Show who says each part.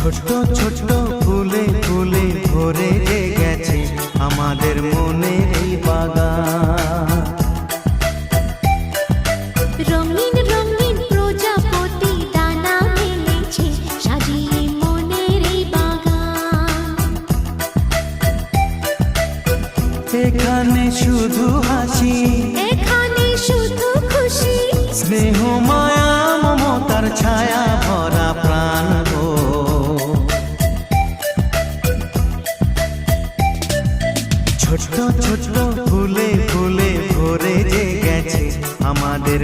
Speaker 1: ছোট্ট ছোট্ট ফুলে ফুলে ভরে গেছে আমাদের মনে এই বাগান।
Speaker 2: রঙিন রঙিন প্রজাপতি দানা মেলেছে সাজিয়ে মনের এই বাগান।
Speaker 1: এখানে শুধু হাসি,
Speaker 2: এখানে শুধু খুশি,
Speaker 1: স্নেহ মায়া মমতার ছায়া ভরা প্রাণ গো। ছোট্ট ছোট্ট ফুলে ফুলে ভরে গেছে আমাদের